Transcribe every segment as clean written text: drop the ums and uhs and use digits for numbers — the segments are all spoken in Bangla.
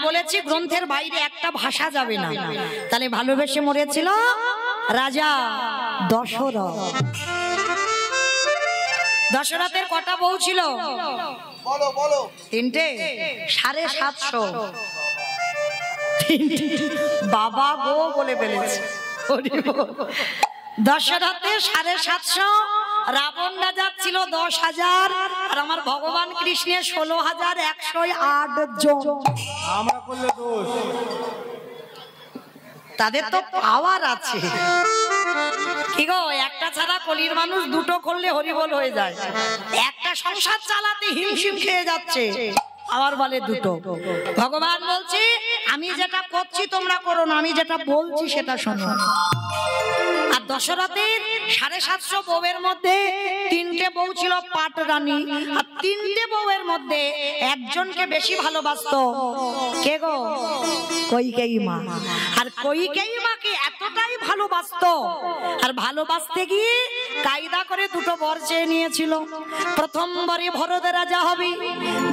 বলেছি গ্রন্থের বাইরে একটা ভাষা যাবে না। তাহলে ভালোবেসে মরেছিল রাজা দশরথ। দশরথের কটা বউ ছিল? বলো বলো। তিনটে। 750। বাবা গো বলে ফেলেছে। দশরথের 750, রাবণ রাজা ছিল 10,000, আর আমার ভগবান কৃষ্ণের 16,108 জন। আমরা করলে দোষ। তাদের তো পাওয়ার আছে। কি গো, একটা ছাড়া কলির মানুষ দুটো করলে হরিবল হয়ে যায়। একটা সংসার চালাতে হিমশিম খেয়ে যাচ্ছে, আবার বলে দুটো। ভগবান বলছে আমি যেটা করছি তোমরা করো না, আমি যেটা বলছি সেটা শোনো। আর দশরথের 750 বউয়ের মধ্যে 3টে বউ ছিল পাট রানী, আর 3টে বউয়ের মধ্যে একজনকে বেশি ভালোবাসতো। কে গো? কইকেয়ী মা। আর কইকেয়ী মাকে এতটাই ভালোবাসতো, আর ভালোবাসতে গিয়ে কায়দা করে দুটো বর চেয়ে নিয়েছিল। প্রথমবারে ভরত রাজা হবে,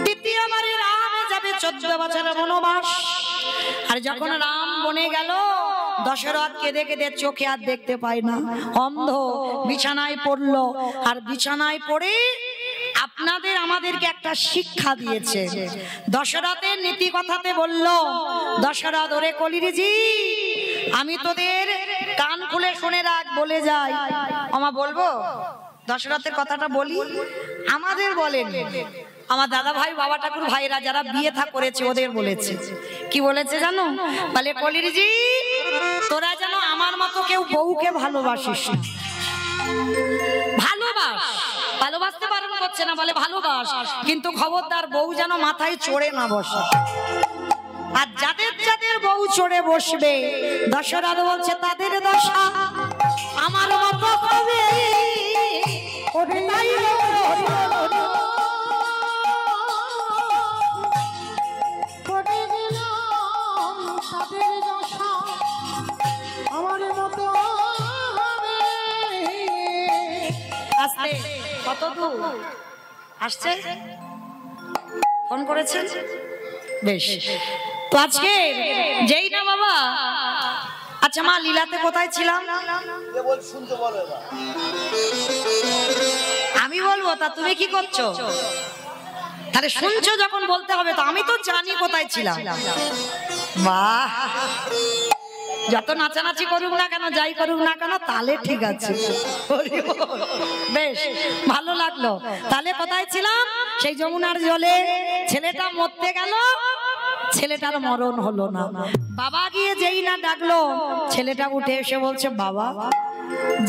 দ্বিতীয়বারে রাম যাবে 14 বছরের বনবাস। আর যখন রাম বনে গেল, দশরথ কেঁদে কেঁদে চোখে আর দেখতে পায় না, অন্ধ, বিছানায় পড়লো। আর বিছানায় পড়ে আপনাদের আমাদেরকে একটা শিক্ষা দিয়েছে। দশরথের নীতি কথাতে বলল, দশরথ ওরে কলিরিজি, আমি তোদের কান খুলে শুনে রাখ, বলে যাই। আমা বলবো দশরথের কথাটা বলি, আমাদের বলেন, আমার দাদা ভাই বাবা ঠাকুর ভাইরা যারা বিয়ে থা করেছে ওদের বলেছে। কি বলেছে জানো? বলে কলিরিজি, তোরা যেন আমার মতো কেউ বউকে ভালোবাসিস না। ভালোবাস, ভালোবাসতে পারেন করছে না, বলে ভালোবাস, কিন্তু খবরদার বউ যেন মাথায় চড়ে না বসে। আর যাদের যাদের বউ চড়ে বসবে, দশরথ বলছে তাদের দশা আমার মতো হবে। আসতে কত দূর আসছে? ফোন করেছেন? বেশ, তো আজকে যেই না বাবা। আচ্ছা মা, লীলাতে কোথায় ছিলাম? আমি বলবো, তা তুমি কি করছো? তাহলে শুনছো যখন বলতে হবে, তো আমি তো জানি কোথায় ছিলাম। বাহ, যত নাচানাচি করুক না কেন, যাই করুক না কেন, তাহলে ঠিক আছে। বেশ ভালো লাগলো। তাহলে কোথায় ছিলাম? সেই যমুনার জলে ছেলেটা মরতে গেল, ছেলেটার মরণ হলো না। বাবা গিয়ে যেই না ডাকলো, ছেলেটা উঠে এসে বলছে, বাবা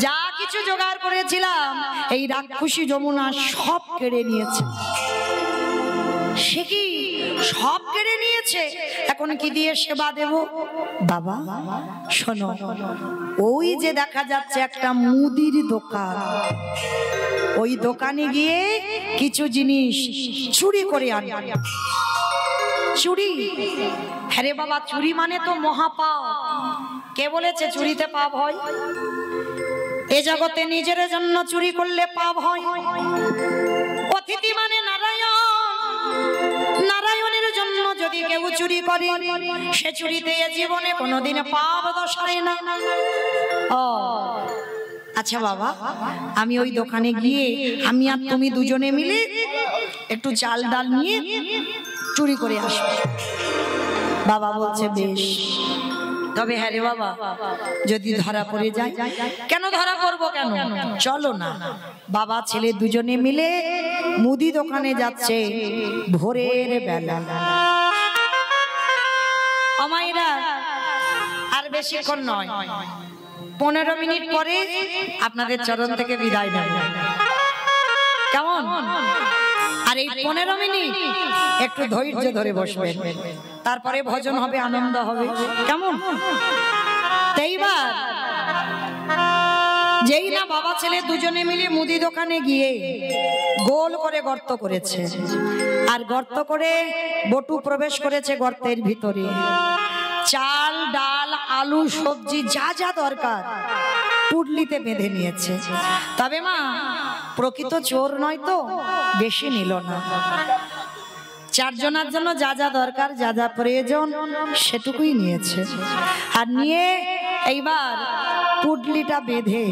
যা কিছু জোগাড় করেছিলাম এই রাক্ষসী যমুনা সব কেড়ে নিয়েছে। সে কি সব কেড়ে নিয়েছে? এখন কি দিয়ে সেবা দেব? বাবা শোনো, ওই যে দেখা যাচ্ছে একটা মুদির দোকান, ওই দোকানে গিয়ে কিছু জিনিস চুরি করে আন। চুরি? হ্যাঁ রে বাবা, চুরি মানে তো মহাপাপ। কে বলেছে চুরিতে পাপ হয়? এ জগতে নিজের জন্য চুরি করলে পাপ হয়। অতিথি মানে নারায়ণ, নারায়ণের জন্য যদি কেউ চুরি করে, সে চুরিতে জীবনে কোনোদিন পাপ দশায় না। ও আচ্ছা বাবা, আমি ওই দোকানে গিয়ে আমি আর তুমি দুজনে মিলে একটু চাল ডাল নিয়ে চুরি করে আসবো। বাবা বলছে বেশ, তবে হ্যাঁ রে বাবা, যদি ধরা পড়ে যায়? কেন ধরা পড়বো কেন, চলো না। বাবা ছেলে দুজনে মিলে মুদি দোকানে যাচ্ছে ভোরের বেলা। আমায়রা আর বেশিক্ষণ নয়, 15 মিনিট পরে আপনাদের চরণ থেকে বিদায় নেব, কেমন? আর এই 15 মিনিট একটু ধৈর্য ধরে বসবেন, তারপরে ভজন হবে, আনন্দ হবে, কেমন? এইবার যেই না বাবা ছেলে দুজনে মিলে মুদি দোকানে গিয়ে গোল করে গর্ত করেছে, আর গর্ত করে বটু প্রবেশ করেছে গর্তের ভিতরে। চাল ডাল আলু সবজি যা যা দরকার পুটলিতে বেঁধে নিয়েছে। তবে মা প্রকৃত চোর নয় তো, বেশি নিল না। চারজনের জন্য যা যা দরকার, যা যা প্রয়োজন সেটুকুই নিয়েছে। আর নিয়ে এইবার পুডলিটা বেঁধে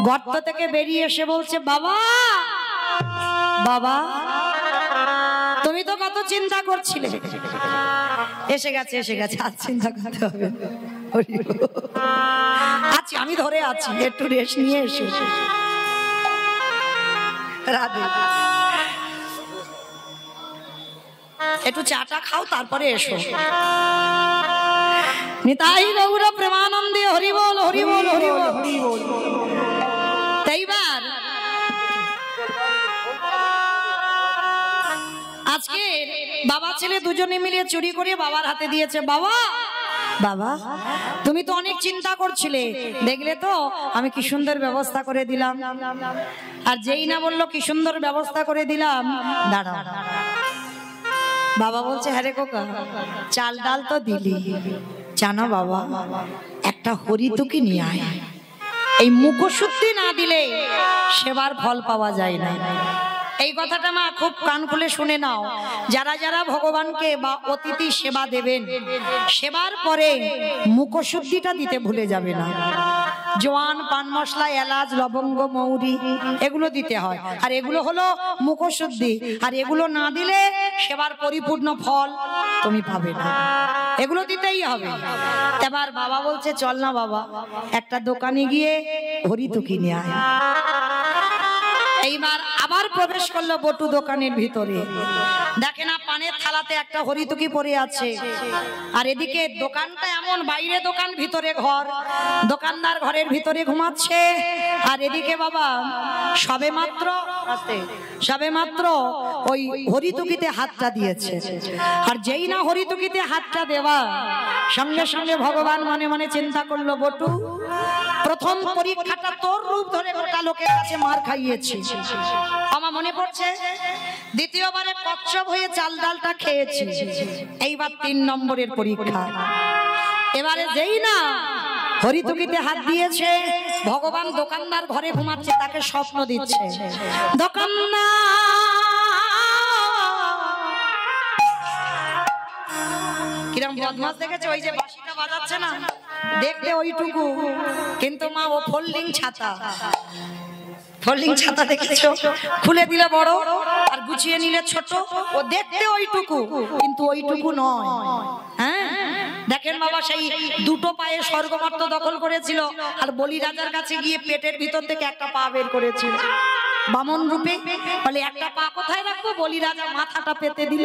গর্ত থেকে বেরিয়ে এসে বলছে, বাবা বাবা তুমি তো কত চিন্তা করছিলে। এসে গেছে এসে গেছে, আর চিন্তা করতে হবে না। আচ্ছা আমি ধরে আছি, একটু রেস্ট নিয়ে এসে রাধে একটু চাটা খাও তারপরে এসো। নিতাই গৌর প্রেমানন্দে হরি বল হরি বল হরি বল হরি বল। এইবার আজকে বাবা ছেলে দুজনে মিলে চুরি করে বাবার হাতে দিয়েছে। বাবা বাবা তুমি তো অনেক চিন্তা করছিলে, দেখলে তো আমি কি সুন্দর ব্যবস্থা করে দিলাম। আর যেই না বললো কি সুন্দর ব্যবস্থা করে দিলাম, দাঁড়াও। বাবা বলছে, হ্যাঁ রে খোকা, চাল ডাল তো দিলি, জানো বাবা একটা হরিতুকি নিয়ে আয়। এই মুখশুদ্ধি না দিলে সেবার ফল পাওয়া যায় না। এই কথাটা মা খুব কান খুলে শুনে নাও। যারা যারা ভগবানকে বা অতিথি সেবা দেবেন, সেবার পরে মুখশুদ্ধিটা দিতে ভুলে যাবে না। জোয়ান, পান মশলা, এলাচ, লবঙ্গ, মৌরি এগুলো দিতে হয়। আর এগুলো হলো মুখশুদ্ধি। আর এগুলো না দিলে সেবার পরিপূর্ণ ফল তুমি পাবে না। এগুলো দিতেই হবে। এবার বাবা বলছে, চল না বাবা একটা দোকানে গিয়ে হরিতুকি নিয়ে আয়। এইবার আবার প্রবেশ করলো বটু দোকানের ভিতরে। দেখে না পানের থালাতে একটা হরিতুকি পড়ে আছে। আর এদিকে দোকানটা এমন, বাইরে দোকান ভিতরে ঘর, দোকানদার ঘরের ভিতরে ঘুমাচ্ছে। আর এদিকে বাবা সবে মাত্র ওই হরিতুকিতে হাতটা দিয়েছে। আর যেই না হরিতুকিতে হাতটা দেওয়া, সঙ্গে সঙ্গে ভগবান মনে মনে চিন্তা করলো, বটু প্রথম পরীক্ষাটা তোর রূপ ধরে গোটা লোকের কাছে মার খাইয়েছি, আমার মনে পড়ছে। দ্বিতীয়বারে কচ্ছপ হয়ে চাল ডালটা খেয়েছি। এইবার 3 নম্বরের পরীক্ষা। এবারে যেই না হরিতুকিতে হাত দিয়েছে, ভগবান দোকানদার ঘরে ঘুমাচ্ছে, তাকে স্বপ্ন দিচ্ছে। দোকানদার কিরম বদমাশ দেখেছে, ওই যে বাঁশিটা বাজাচ্ছে না, দেখতে ওইটুকু, কিন্তু মা ও ফোল্ডিং ছাতা। ফোল্ডিং ছাতা দেখেছো, খুলে দিলে বড় আর গুছিয়ে নিলে ছোট। ও দেখতে ওইটুকু, কিন্তু ওইটুকু নয়। হ্যাঁ দেখেন বাবা, সেই দুটো পায়ে স্বর্গমর্ত দখল করেছিল। আর বলি রাজার কাছে গিয়ে পেটের ভিতর থেকে একটা পা বের করেছিল বামন রূপে। বলে একটা পা কোথায় রাখবো? বলি রাজা মাথাটা পেতে দিল।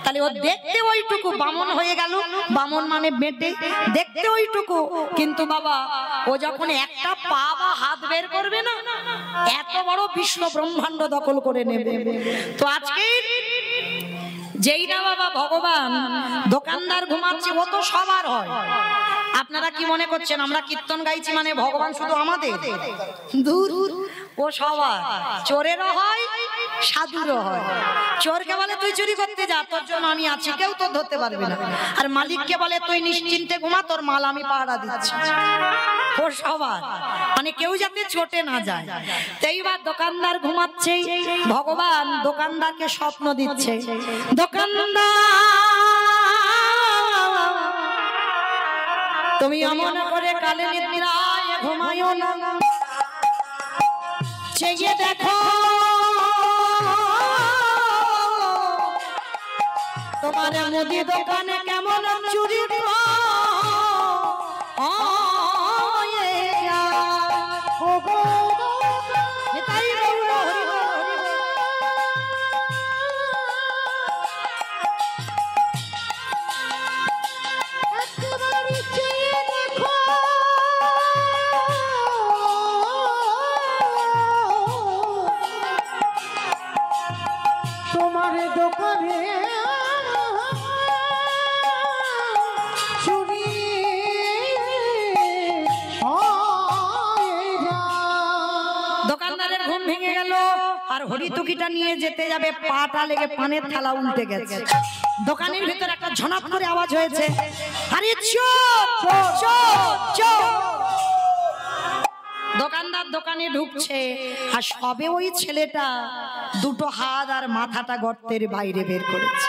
তাহলে ও দেখতে ওইটুকু, বামন হয়ে গেল। বামন মানে বেটে, দেখতে ওইটুকু, কিন্তু বাবা ও যখন একটা পা বা হাত বের করবে না, এত বড় বিশ্ব ব্রহ্মাণ্ড দখল করে নেবে। তো আজকে যেই না বাবা ভগবান দোকানদার ঘুমাচ্ছে, ও তো সবার হয়। আপনারা কি মনে করছেন আমরা কীর্তন গাইছি মানে ভগবান শুধু আমাদের? দূর, ও সবার। চোরেরও হয়, সাধুরও হয়। চোরকে বলে তুই চুরি করতে যা, তোর জন্য আমি আছি, কেউ তো ধরতে পারবে না। আর মালিককে বলে তুই নিশ্চিন্তে ঘুমা, তোর মাল আমি পাহারা দিচ্ছি। ও সবার, মানে কেউ যাতে ছোটে না যায়। এইবার দোকানদার ঘুমাচ্ছে, ভগবান দোকানদারকে স্বপ্ন দিচ্ছে। দোকানদার তুমি অমন করে কালে নিদ্রায় ঘুমায়ো না, চেয়ে দেখো তোমার মুদি দোকানে কেমন চুরি দোকানদারের ঘুম ভেঙে গেল। আর হরিতুকিটা নিয়ে যেতে যাবে, পাটা লেগে পানের থালা উল্টে গেছে। দোকানের ভিতর একটা ঝনাপ করে আওয়াজ হয়েছে, আরে চোর চোর চোর। দোকানদার দোকানে ঢুকছে, আর সবে ওই ছেলেটা দুটো হাত আর মাথাটা গর্তের বাইরে বের করেছে,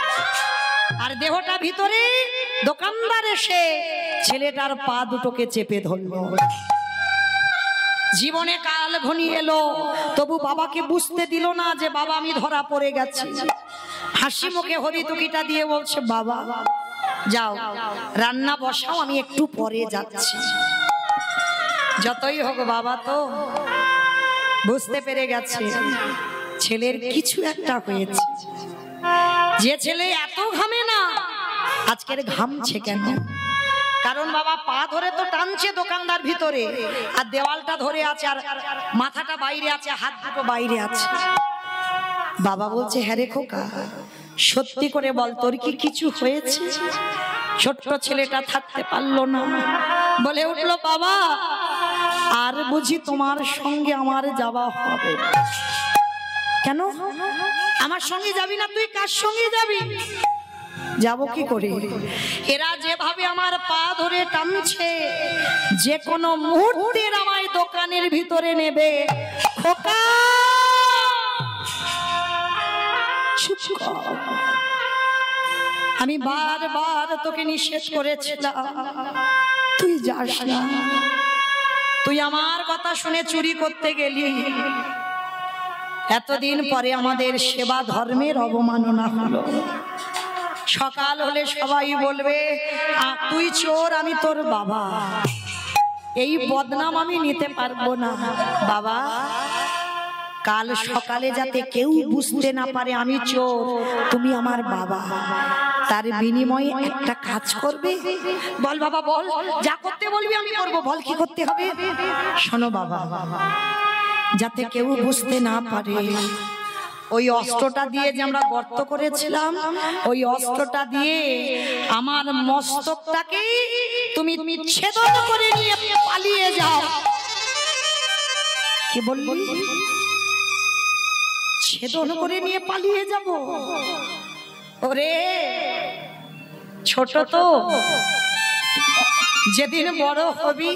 আর দেহটা ভিতরে। দোকানদার এসে ছেলেটার পা দুটোকে চেপে ধরলো। জীবনে কাল ঘনিয়ে এলো, তবু বাবাকে বুঝতে দিল না যে বাবা আমি ধরা পড়ে গেছি। হাসি মুখে হরিতুকিটা দিয়ে বলছে, বাবা যাও রান্না বসাও, আমি একটু পরে যাচ্ছি। যতই হোক বাবা তো বুঝতে পেরে গেছে ছেলের কিছু একটা হয়েছে। যে ছেলে এত ঘামে না আজকের ঘামছে কেন? কারণ বাবা পা ধরে তো টানছে দোকানদার ভিতরে, আর দেওয়ালটা ধরে আছে, আর মাথাটা বাইরে আছে, হাত দুটো বাইরে আছে। বাবা বলছে, হ্যাঁ রে খোকা, সত্যি করে বল তোর কি কিছু হয়েছে? ছোট্ট ছেলেটা থাকতে পারলো না, বলে উঠলো, বাবা আর বুঝি তোমার সঙ্গে আমার যাওয়া হবে? কেন আমার সঙ্গে যাবি না? তুই কার সঙ্গে যাবি? যাবো কি করে? এরা যেভাবে আমার পা ধরে টানছে, যে কোনো মুহূর্তে আমায় দোকানের ভিতরে নেবে। খোকা চুপ কর, আমি বারবার তোকে নিষেধ করেছিলাম তুই যাস না। তুই আমার কথা শুনে চুরি করতে গেলি, এতদিন পরে আমাদের সেবা ধর্মের অবমাননা হলো। সকাল হলে সবাই বলবে তুই চোর, আমি তোর বাবা। এই বদনাম আমি নিতে পারবো না। বাবা কাল সকালে যাতে কেউ বুঝতে না পারে আমি চোর, তুমি আমার বাবা, তার বিনিময়ে একটা কাজ করবে। বল বাবা বল, যা করতে বলবি আমি করবো, বল কি করতে হবে? শোনো বাবা, যাতে কেউ বুঝতে না পারে, ওই অস্ত্রটা দিয়ে যে আমরা গর্ত করেছিলাম, ওই অস্ত্রটা দিয়ে আমার মস্তকটাকে তুমি ছেদন করে নিয়ে পালিয়ে যাও। কি বললি? ছেদন করে নিয়ে পালিয়ে যাব? ওরে ছোট তো, যেদিন বড় হবি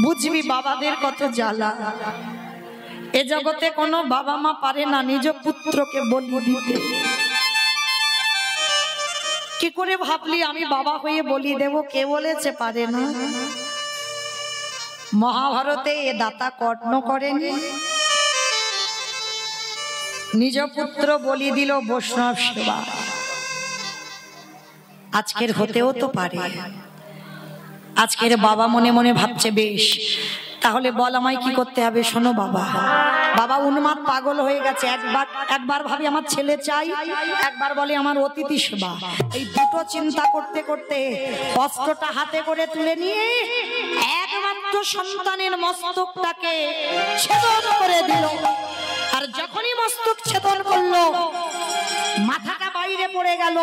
বুঝবি বাবাদের কত জ্বালা। এ জগতে কোনো বাবা মা পারে না নিজ পুত্রকে বলি দিতে। কি করে ভাবলি আমি বাবা হয়ে বলি দেব? কে বলেছে পারে না? মহাভারতে এ দাতা কর্ণ করেনি, নিজ পুত্র বলি দিল বৈষ্ণব সেবা। আজকের হতেও তো পারে। আজকের বাবা মনে মনে ভাবছে, বেশ তাহলে বল আমায় কি করতে হবে? শোনো বাবা, বাবা উন্মাদ পাগল হয়ে গেছে। একবার ভাবি আমার ছেলে চাই, একবার বলে আমার অতিথি সেবা। এই দুটো চিন্তা করতে করতে অস্ত্রটা হাতে করে তুলে নিয়ে একমাত্র সন্তানের মস্তকটাকে ছেদন করে দিল। আর যখনই মস্তক ছেদন করলো, মাথাটা বাইরে পড়ে গেল,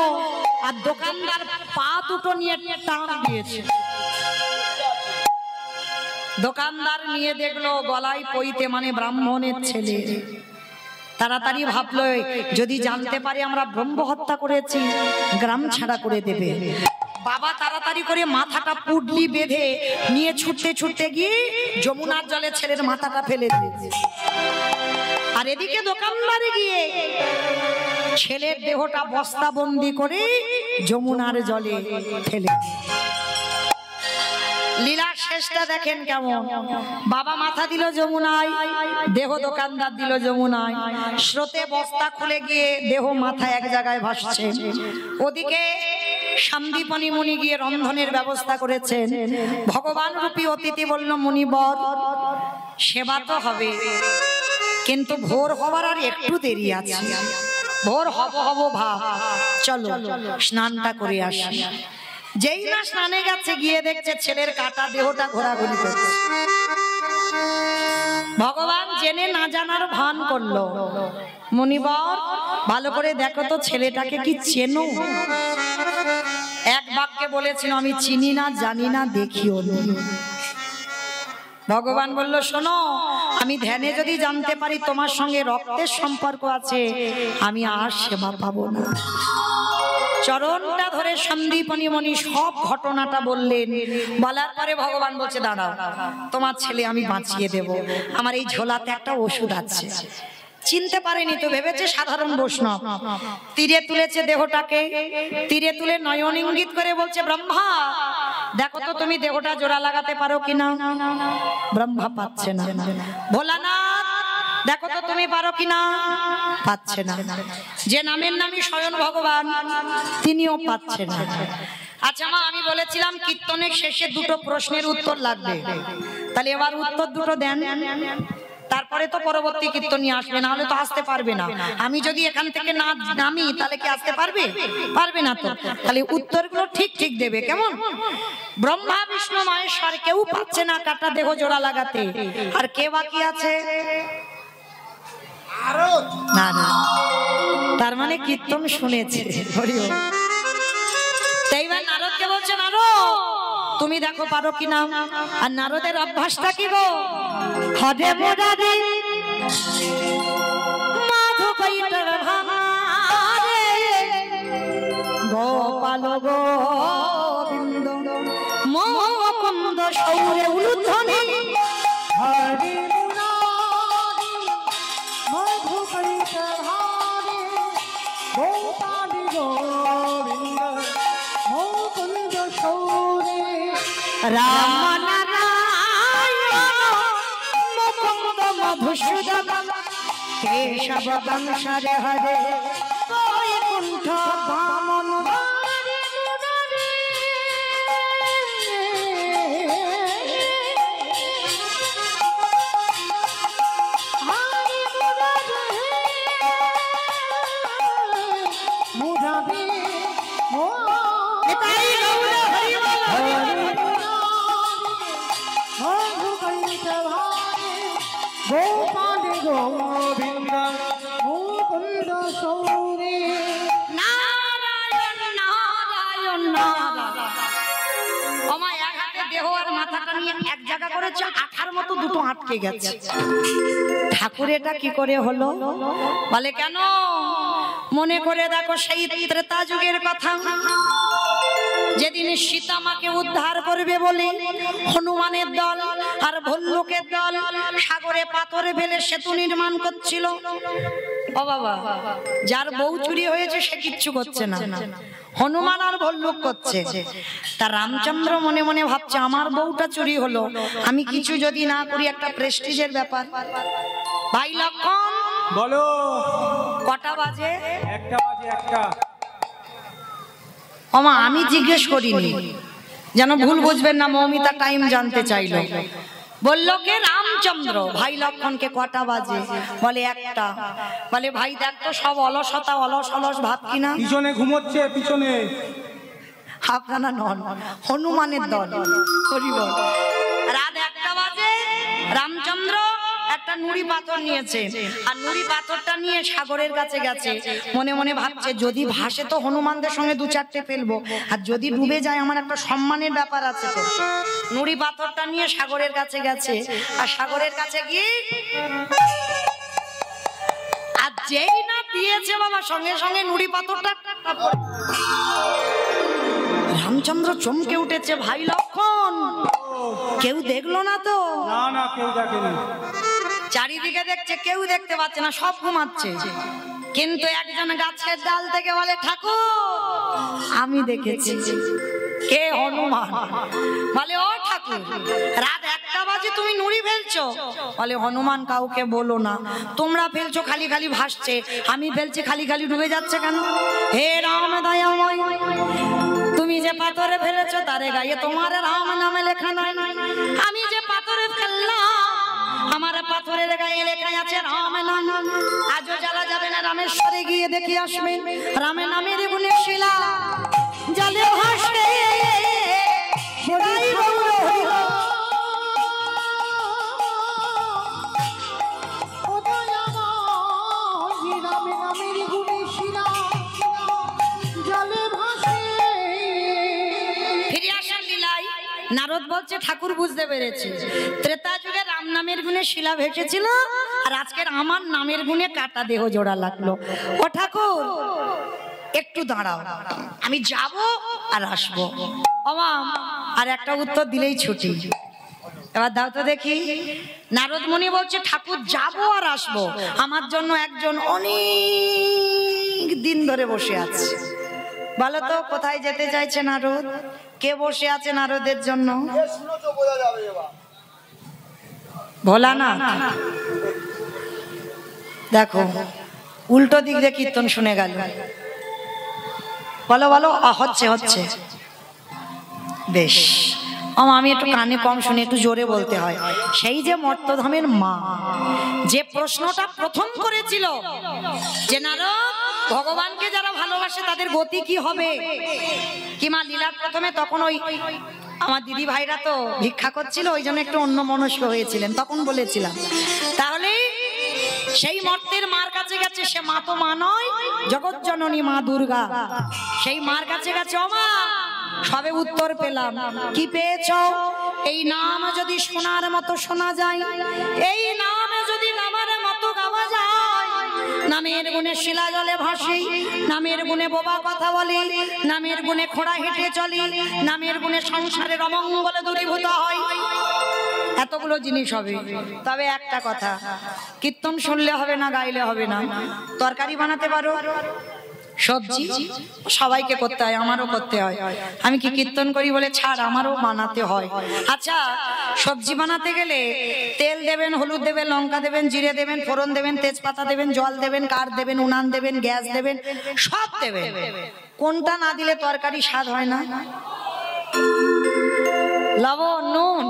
আর দোকানদার পা দুটো নিয়ে টান দিয়েছে। দোকানদার নিয়ে দেখলো গলায় পইতে, মানে ব্রাহ্মণের ছেলে। তাড়াতাড়ি ভাবলো যদি জানতে পারে আমরা ব্রহ্ম হত্যা করেছি, গ্রাম ছাড়া করে দেবে। বাবা তাড়াতাড়ি করে মাথাটা পুডলি বেঁধে নিয়ে ছুটতে ছুটতে গিয়ে যমুনার জলে ছেলের মাথাটা ফেলে দিয়েছে। আর এদিকে দোকানদারে গিয়ে ছেলের দেহটা বস্তাবন্দি করে যমুনার জলে ফেলে। লীলা শেষটা দেখেন কেমন। বাবা মাথা দিল যমুনায়, দেহ দোকানদার দিল যমুনায়। স্রোতে বস্তা খুলে গিয়ে দেহ মাথা এক জায়গায় ভাসছে। ওদিকে সন্দীপনী মুনি গিয়ে রন্ধনের ব্যবস্থা করেছেন। ভগবান রূপী অতিথি বলল, মুনিবর সেবা তো হবে, কিন্তু ভোর হবার আর একটু দেরি আছে। ভোর হব ভাব, চলো স্নানটা করে আসি। যেই না স্নানে গেছে, গিয়ে দেখছে ছেলের কাটা দেহটা ঘোরাঘুরি করছে। ভগবান জেনে না জানার ভান করলো, মুনিবর ভালো করে দেখো তো ছেলেটাকে কি চেনো? এক বাক্যে বলেছিল, আমি চিনি না, জানি না, দেখিও নি। ভগবান বলল, শোনো, আমি ধ্যানে যদি জানতে পারি তোমার সঙ্গে রক্তের সম্পর্ক আছে, আমি আর সেবা পাবো না। চরণটা ধরে সন্দীপনী মুনি সব ঘটনাটা বললেন। বলার পরে ভগবান বলছে, দাঁড়াও, তোমার ছেলে আমি বাঁচিয়ে দেব। আমার এই ঝোলাতে একটা ওষুধ আছে, চিনতে পারেনি তো, ভেবেছে সাধারণ বৈষ্ণব। তীরে তুলেছে দেহটাকে, তীরে তুলে নয়ন ইঙ্গিত করে বলছে ব্রহ্মা দেখো তো তুমি দেহটা জোড়া লাগাতে পারো কিনা। ব্রহ্মা পাচ্ছে না। ভোলানাথ দেখো তো তুমি পারো কিনা, পাচ্ছে না। যে নামের নামই স্বয়ং ভগবান তিনিও পাচ্ছে না। আচ্ছা মা, আমি বলেছিলাম কীর্তনের শেষে দুটো প্রশ্নের উত্তর লাগবে, তাহলে এবার উত্তর দুটো দেন, তারপরে তো পরবর্তী কীর্তন নিয়ে আসবে, না হলে তো আসতে পারবে না। আমি যদি এখান থেকে না নামি তাহলে কি আসতে পারবে? পারবে না তো। তাহলে উত্তরগুলো ঠিক ঠিক দেবে, কেমন? ব্রহ্মা বিষ্ণু মহেশ্বর কেউ পাচ্ছে না কাটা দেহ জোড়া লাগাতে, আর কে বাকি আছে? না না, তার মানে কীর্তন শুনেছে। এইবার নারদকে বলছে নারদ তুমি দেখো পারো কিনা। আর নারদের অভ্যাসটা কি গো? হদে মোরারে মাধো কইটার ভারে গোপাল গোবিন্দ মুকুন্দ সৌরে উলুধ্বনি হরি মুরারি মাধো কইটার ভারে গোপাল গোবিন্দ মুকুন্দ সৌরে রাম নারায়ণ মুকুন্দ মধুসূদন কেশব বংশরে হরে বৈকুণ্ঠ বামন হরে মুরারি। মুরারি এটাই গৌর হরি বল। মাধো কইটার ভারে গোপাল গোবিন্দ মুকুন্দ সৌরে নারায়ণ নারায়ণ নারায়ণ। ওমা এক হাতে দেহ আর মাথাটা নিয়ে এক জায়গা করেছে, আঠার মতো দুটো আটকে গেছে। ঠাকুর এটা কি করে হলো? বলে কেন? মনে করে দেখো সেই ত্রেতা যুগের কথা, যেদিন সীতা মাকে উদ্ধার করবে বলে হনুমানের দল আর ভল্লুকের দল সাগরে পাথরে ফেলে সেতু নির্মাণ করছিল। ও বাবা, যার বউ চুরি হয়েছে সে কিচ্ছু করছে না, হনুমান আর ভল্লুক করছে। তা রামচন্দ্র মনে মনে ভাবছে আমার বউটা চুরি হলো, আমি কিছু যদি না করি একটা প্রেস্টিজের ব্যাপার। ভাই লক্ষণ বলো কটা বাজে? একটা বাজে একটা। ওমা আমি জিজ্ঞেস করিনি, যেন ভুল বুঝবেন না, মৌমিতা টাইম জানতে চাইলো। বললো কে? রামচন্দ্র। ভাই লক্ষণকে কটা বাজে? বলে একটা। বলে ভাই দেখ তো সব অলসতা অলস অলস ভাব কিনা। পিছনে ঘুমোচ্ছে, পিছনে। আপনারা নন, হনুমানের দল। হরি বল। রাত একটা বাজে, রামচন্দ্র একটা নুড়ি পাথর নিয়েছে, আর নুড়ি পাথরটা নিয়ে সাগরের কাছে গেছে। মনে মনে ভাবছে যদি ভাসে তো হনুমানদের সঙ্গে দু চারটে ফেলবো, আর যদি ডুবে যায় আমার একটা সম্মানের ব্যাপার আছে। তো নুড়ি পাথরটা নিয়ে সাগরের কাছে গেছে, আর সাগরের কাছে গিয়ে আর যেই না দিয়েছে বাবা, সঙ্গে সঙ্গে নুড়ি পাথরটা রামচন্দ্র চমকে উঠেছে। ভাই লক্ষণ কেউ দেখলো না তো? না না, কেউ দেখেনি। চারিদিকে দেখছে, কেউ দেখতে পাচ্ছে না, সব ঘুমাচ্ছে। কিন্তু একজন গাছের ডাল থেকে বলে ঠাকুর আমি দেখেছি। কে? হনুমান। বলে ও ঠাকুর রাত একটা বাজে তুমি নুড়ি ফেলছো? বলে হনুমান কাউকে বলো না, তোমরা ফেলছো খালি খালি ভাসছে, আমি ফেলছি খালি খালি ডুবে যাচ্ছে কেন? হে রাম দয়াময়, তুমি যে পাথরে ফেলেছো তারে গায়ে তোমার রাম নামে লেখা নাই। আমি যে পাথরে ফেললাম আমার পাথরের গায়ে লেখা আছে রাম নাম। আজও জ্বালা যাবে না, রামেশ্বরে গিয়ে দেখে আসবে রামের নামের গুণের শিলা জলে ভাসে। ফিরে আসার লীলায় নারদ বলছে ঠাকুর বুঝতে পেরেছে, ত্রেতা যুগে রাম নামের গুণে শিলা ভেসেছিল, আর আজকের আমার নামের গুণে কাটা দেহ জোড়া লাগলো। ও ঠাকুর একটু দাঁড়াও, আমি যাব আর আসবো। ওমা আর একটা উত্তর দিলেই ছুটি। এবার দাও তো দেখি। নারদ মুনি বলছে ঠাকুর যাবো আর আসবো, আমার জন্য একজন অনেক দিন ধরে বসে আছে। বলো তো কোথায় যেতে চাইছে নারদ? কে বসে আছে নারদের জন্য? ভোলানাথ। দেখো উল্টো দিক দিয়ে কীর্তন শুনে গেল। বলো বলো, হচ্ছে হচ্ছে বেশ। আমি একটু কানে কম শুনি, একটু জোরে বলতে হয়। সেই যে মর্তধামের মা যে প্রশ্নটা প্রথম করেছিল যে নারদ, ভগবানকে যারা ভালোবাসে তাদের গতি কি হবে কি মা লীলার প্রথমে, তখন ওই আমার দিদি ভাইরা তো ভিক্ষা করছিল, ওই জন্য একটু অন্য মনস্ক হয়েছিলেন, তখন বলেছিলাম। তাহলে সেই মর্তের মার কাছে গেছে, সে মা তো মা নয়, জগৎ জননী মা দুর্গা। সেই মার কাছে গেছে, ও মা সবে উত্তর পেলাম। কি পেয়েছ? এই নাম যদি শোনার মতো শোনা যায়, এই নামে যদি গাবার মতো গাওয়া যায়, নামের গুণে শিলা জলে ভাসি, নামের গুণে বোবা কথা বলি, নামের গুণে খোঁড়া হেঁটে চলি, নামের গুণে সংসারের অমঙ্গলে দূরীভূত হয়, এতগুলো জিনিস হবে। তবে একটা কথা, কীর্তন শুনলে হবে না, গাইলে হবে না। তরকারি বানাতে পারো? সবজি সবাইকে করতে হয়, আমারও করতে হয়। আমি কি কীর্তন করি বলে ছাড়, আমারও বানাতে হয়। আচ্ছা, সবজি বানাতে গেলে তেল দেবেন, হলুদ দেবেন, লঙ্কা দেবেন, জিরে দেবেন, ফোড়ন দেবেন, তেজপাতা দেবেন, জল দেবেন, কাঠ দেবেন, উনান দেবেন, গ্যাস দেবেন, সব দেবেন। কোনটা না দিলে তরকারি স্বাদ হয় না? লবণ, নুন।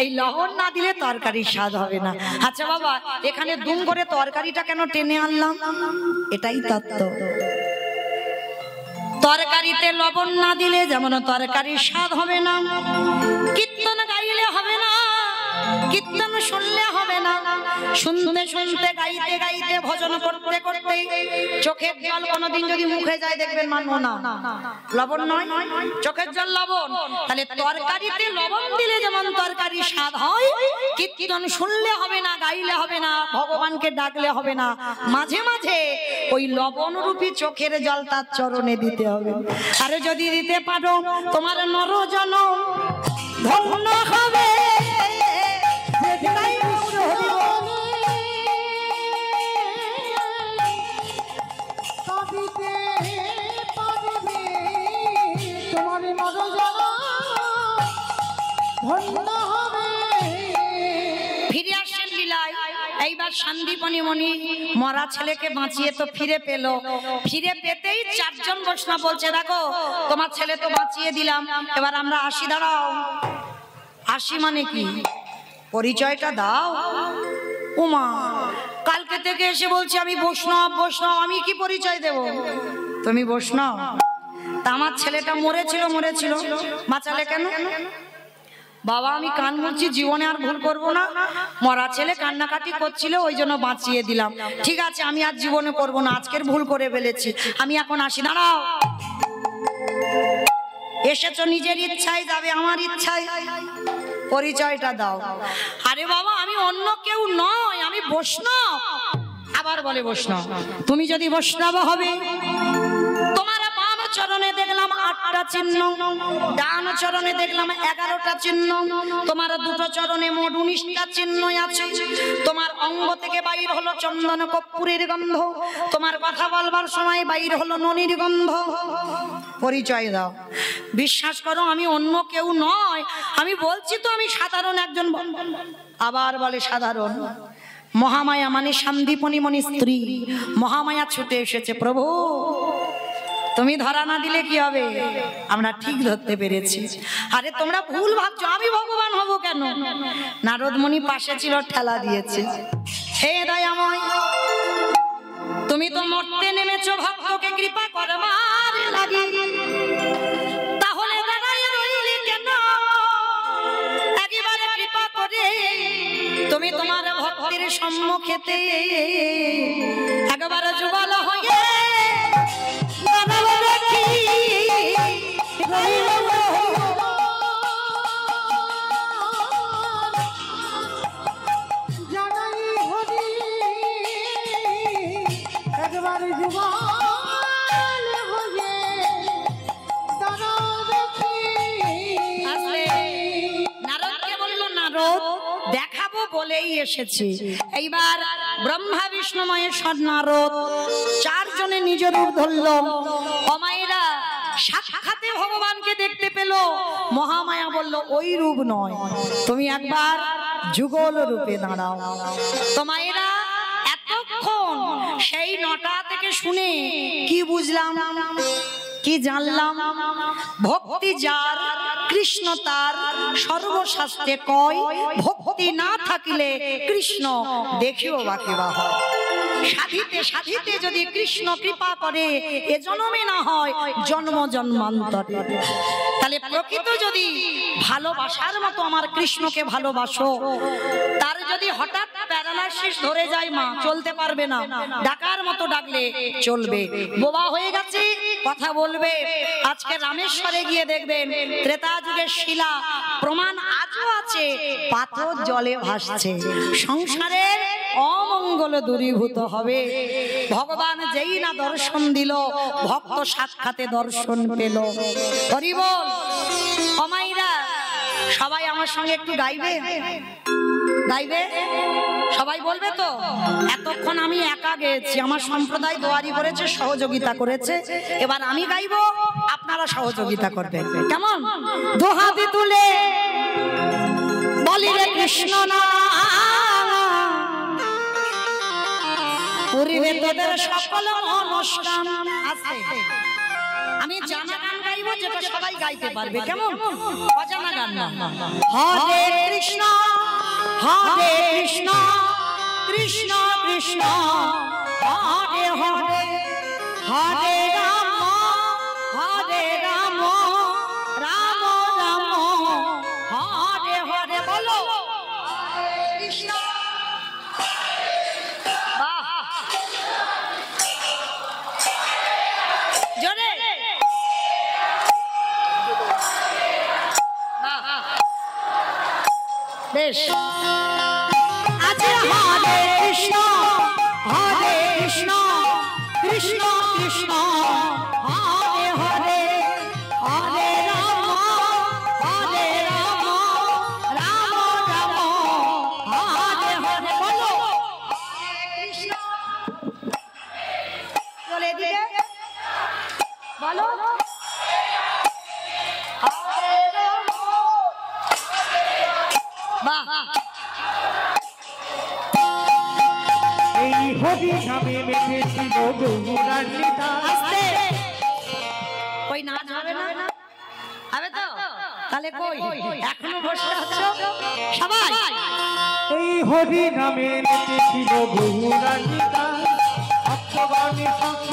এই লবণ না দিলে তরকারির স্বাদ হবে না। আচ্ছা বাবা, এখানে দুম করে তরকারিটা কেন টেনে আনলাম? এটাই তত্ত্ব। তরকারিতে লবণ না দিলে যেমন তরকারির স্বাদ হবে না, কীর্তন গাইলে হবে না, কীর্তন শুনলে হবে না। শুনতে শুনতে, গাইতে গাইতে, ভজন করতে করতে চোখের জল কোনোদিন যদি মুখে যায় দেখবেন মানবো না, লবণ নয়, চোখের জল লবণ। তাহলে তরকারিতে লবণ দিলে যেমন তরকারির স্বাদ হয়, কীর্তন শুনলে হবে না, গাইলে হবে না, ভগবানকে ডাকলে হবে না, মাঝে মাঝে ওই লবণ রূপী চোখের জল তার চরণে দিতে হবে। আরে যদি দিতে পারো, তোমার নরজনম ধন্য হবে। ফিরে আসেন লীলায়। এইবার সন্দীপনী মণি মরা ছেলেকে বাঁচিয়ে তো ফিরে পেল। ফিরে পেতেই চারজন বৈষ্ণব বলছে, দেখো তোমার ছেলে তো বাঁচিয়ে দিলাম, এবার আমরা আসি। দাঁড়াও, আসি মানে কি? পরিচয়টা দাও। উমা কালকে থেকে এসে বলছে আমি বৈষ্ণব বৈষ্ণব, আমি কি পরিচয় দেব? তুমি বৈষ্ণব? তা আমার ছেলেটা মরেছিল, বাঁচালে কেন? বাবা আমি কান মুচ্ছি, জীবনে আর ভুল করব না, মরা ছেলে কান্নাকাটি করছিল ওই জন্য বাঁচিয়ে দিলাম। ঠিক আছে, আমি আর জীবনে করব না, আজকের ভুল করে ফেলেছি, আমি এখন আসি। দাঁড়াও, এসেছো নিজের ইচ্ছায়, যাবে আমার ইচ্ছায়, পরিচয়টা দাও। আরে বাবা আমি অন্য কেউ নয়, আমি বৈষ্ণব। আবার বলে বৈষ্ণব? তুমি যদি বৈষ্ণব হবে, তোমার বাম চরণে দেখলাম 8টা চিহ্ন, ডান চরণে দেখলাম 11টা চিহ্ন, তোমার দুটো চরণে মোট 19টা চিহ্ন আছে। তোমার অঙ্গ থেকে বাইর হলো চন্দন কর্পূরের গন্ধ, তোমার কথা বলবার সময় বাইর হলো ননির গন্ধ। পরিচয় দাও। বিশ্বাস করো আমি অন্য কেউ নয়, আমি বলছি তো আমি সাধারণ একজন। আবার বলে সাধারণ। মহামায়া মানে সন্দীপনী মনি স্ত্রী, মহামায়া ছুটে এসেছে, প্রভু তুমি ধরা না দিলে কি হবে? আমরা ঠিক ধরতে পেরেছি। আরে তোমরা ভুল ভাবছো, আমি ভগবান হব কেন? নারদ মুনি পাশে ছিল, ঠেলা দিয়েছে। হে দয়াময়, তুমি তো মরতে নেমেছো ভক্তকে কৃপা করবার লাগি, তাহলে দাঁড়ায় রইলি কেন? একেবারে কৃপা করে তুমি তোমার ভক্তির সম্মুখেতে একবার যুগল হয়ে নারদকে বলল, নারদ বলেই এসেছি। এইবার ব্রহ্মা বিষ্ণু মহেশ্বর নারদ চারজনে নিজ রূপ ধরল। অমায়েরা সাক্ষাতে ভগবানকে দেখতে পেল। মহামায়া বলল ওই রূপ নয়, তুমি একবার যুগল রূপে দাঁড়াও। তো মায়েরা এতক্ষণ সেই নটা থেকে শুনে কি বুঝলাম, কি জানলাম? ভক্তি যার কৃষ্ণ তার, সর্বশাস্ত্রে কয় ভক্তি না থাকিলে কৃষ্ণ দেখিও বাকি বা হয়। সাধিতে সাধিতে যদি কৃষ্ণ কৃপা করে এ জন্মে না হয় জন্ম জন্মান্তরে। তাহলে প্রকৃত যদি ভালোবাসার মতো আমার কৃষ্ণকে ভালোবাসো, তার যদি হঠাৎ প্যারালাইসিস ধরে যায়, মা চলতে পারবে না, ডাকার মতো ডাকলে চলবে। বোবা হয়ে গেছে কথা বলবে। আজকে রামেশ্বরে গিয়ে দেখবেন ত্রেতা যুগের শিলা প্রমাণ আজও আছে, পাথর জলে ভাসছে। সংসারের অমঙ্গল দূরীভূত হবে। ভগবান যেই না দর্শন দিল, ভক্ত সাক্ষাতে দর্শন পেল। হরি বল। অমাইরা সবাই আমার সঙ্গে একটু গাইবে, গাইবে সবাই, বলবে তো? এতক্ষণ আমি একা গেয়েছি, আমার সম্প্রদায় দোয়ারি করেছে, সহযোগিতা করেছে। এবার আমি গাইবো, আপনারা সহযোগিতা করবেন, কেমন? দোহাতে তুলে বলি রে কৃষ্ণ না, পরিবে তোদের সকল অনুষ্ঠান। আমি জানা গান গাইবো, যেটা সবাই গাইতে পারবে, কেমন? অজানা গান না। হরে কৃষ্ণ হরে কৃষ্ণ কৃষ্ণ কৃষ্ণ হরে হরে, হরে রাম রাম রাম হরে হরে। বলো কৃষ্ণ। বাহ, জোরে। বেশ, আছে হরে কৃষ্ণ কৃষ্ণ কৃষ্ণ হরে হরে, হরে রাম রাম রাম হরে হরে। বলো কৃষ্ণ। চলে দিকে বলো হরে রাম। বাহ, এই হরি নামে মেতেছিল গৌরার নিতা। আস্তে। কই নাচ হবে না? হবে তো? তাহলে কই এখনো বসে আছো সবাই? এই হরি নামে মেতেছিল গৌরার নিতা। ভক্তগণের সঙ্গে